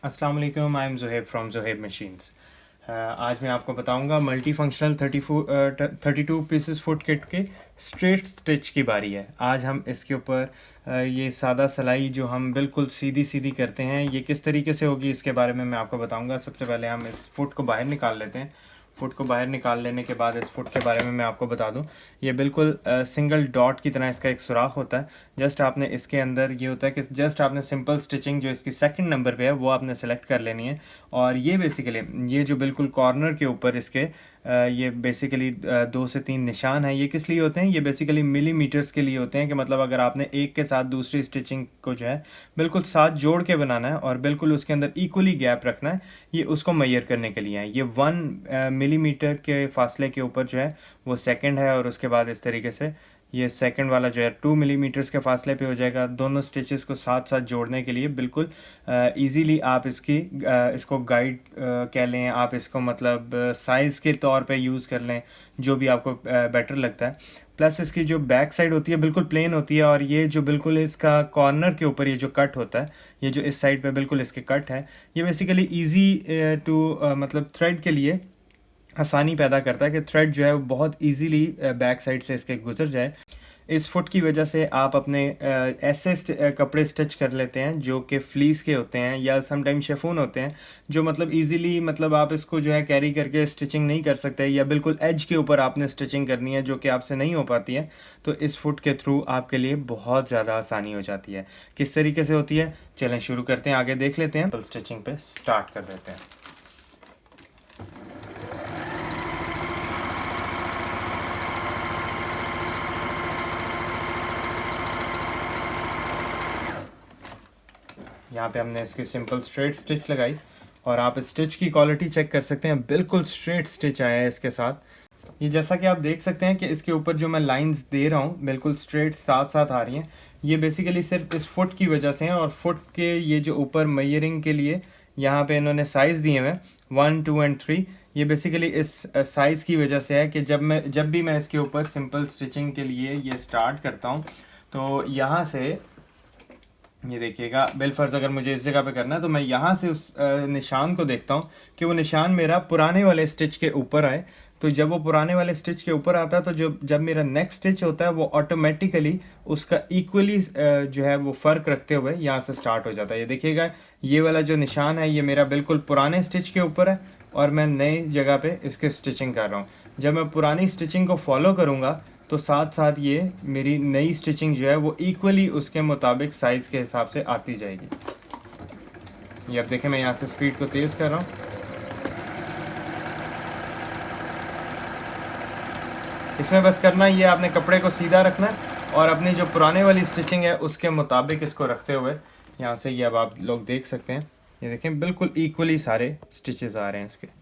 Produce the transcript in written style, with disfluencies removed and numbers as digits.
अस्सलाम वालेकुम, I am Zuhaib from Zuhaib machines. आज मैं आपको बताऊंगा multi functional 32 pieces foot kit के स्ट्रेट स्टिच की बारी है। आज हम इसके ऊपर ये सादा सिलाई जो हम बिल्कुल सीधी सीधी करते हैं, ये किस तरीके से होगी इसके बारे में मैं आपको बताऊंगा। सबसे पहले हम इस फुट को बाहर निकाल लेते हैं। फुट को बाहर निकाल लेने के बाद इस फुट के बारे में मैं आपको बता दूं, ये बिल्कुल सिंगल डॉट की तरह इसका एक सुराख होता है। जस्ट आपने इसके अंदर ये होता है कि जस्ट आपने सिंपल स्टिचिंग जो इसकी सेकंड नंबर पे है वो आपने सेलेक्ट कर लेनी है। और ये बेसिकली ये जो बिल्कुल कॉर्नर के ऊपर इसके ये बेसिकली 2 से 3 निशान है। ये किस लिए होते हैं? ये बेसिकली मिलीमीटर्स के लिए होते हैं कि मतलब अगर आपने एक के साथ दूसरी स्टिचिंग को जो है बिल्कुल साथ जोड़ के बनाना है और बिल्कुल उसके अंदर इक्वली गैप रखना है, ये उसको मेजर करने के लिए है। ये 1 मिलीमीटर के फासले के ऊपर जो है वो सेकंड है, और उसके बाद इस तरीके से ये सेकंड वाला जो है 2 मिलीमीटर्स के फासले पे हो जाएगा। दोनों स्टिचेस को साथ साथ जोड़ने के लिए बिल्कुल इजीली आप इसको गाइड कह लें, आप इसको मतलब साइज़ के तौर पे यूज़ कर लें, जो भी आपको बेटर लगता है। प्लस इसकी जो बैक साइड होती है बिल्कुल प्लेन होती है, और ये जो बिल्कुल इसका कॉर्नर के ऊपर ये जो कट होता है, ये जो इस साइड पे बिल्कुल इसके कट है, ये बेसिकली ईजी टू मतलब थ्रेड के लिए आसानी पैदा करता है कि थ्रेड जो है वो बहुत इजीली बैक साइड से इसके गुजर जाए। इस फुट की वजह से आप अपने ऐसे कपड़े स्टिच कर लेते हैं जो कि फ्लीस के होते हैं या समटाइम शिफॉन होते हैं, जो मतलब इजीली मतलब आप इसको जो है कैरी करके स्टिचिंग नहीं कर सकते, या बिल्कुल एज के ऊपर आपने स्टिचिंग करनी है जो कि आपसे नहीं हो पाती है। तो इस फुट के थ्रू आपके लिए बहुत ज़्यादा आसानी हो जाती है। किस तरीके से होती है, चलें शुरू करते हैं, आगे देख लेते हैं। स्टिचिंग पे स्टार्ट कर देते हैं। यहाँ पे हमने इसकी सिंपल स्ट्रेट स्टिच लगाई, और आप स्टिच की क्वालिटी चेक कर सकते हैं, बिल्कुल स्ट्रेट स्टिच आया है इसके साथ। ये जैसा कि आप देख सकते हैं कि इसके ऊपर जो मैं लाइंस दे रहा हूँ बिल्कुल स्ट्रेट साथ साथ आ रही हैं। ये बेसिकली सिर्फ इस फुट की वजह से हैं, और फुट के ये जो ऊपर मेजरिंग के लिए यहाँ पे इन्होंने साइज़ दिए हुए 1, 2 एंड 3। ये बेसिकली इस साइज़ की वजह से है कि जब भी मैं इसके ऊपर सिंपल स्टिचिंग के लिए ये स्टार्ट करता हूँ, तो यहाँ से ये देखिएगा, बिलफर्ज अगर मुझे इस जगह पे करना है तो मैं यहाँ से उस निशान को देखता हूँ कि वो निशान मेरा पुराने वाले स्टिच के ऊपर आए। तो जब वो पुराने वाले स्टिच के ऊपर आता है तो जब मेरा नेक्स्ट स्टिच होता है वो ऑटोमेटिकली उसका इक्वली जो है वो फ़र्क रखते हुए यहाँ से स्टार्ट हो जाता है। ये देखिएगा, ये वाला जो निशान है ये मेरा बिल्कुल पुराने स्टिच के ऊपर है, और मैं नई जगह पे इसके स्टिचिंग कर रहा हूँ। जब मैं पुरानी स्टिचिंग को फॉलो करूँगा तो साथ साथ ये मेरी नई स्टिचिंग जो है वो इक्वली उसके मुताबिक साइज़ के हिसाब से आती जाएगी। ये अब देखें, मैं यहाँ से स्पीड को तेज़ कर रहा हूँ। इसमें बस करना ये, आपने कपड़े को सीधा रखना है और अपनी जो पुराने वाली स्टिचिंग है उसके मुताबिक इसको रखते हुए यहाँ से ये अब आप लोग देख सकते हैं, ये देखें बिल्कुल इक्वली सारे स्टिचेस आ रहे हैं इसके।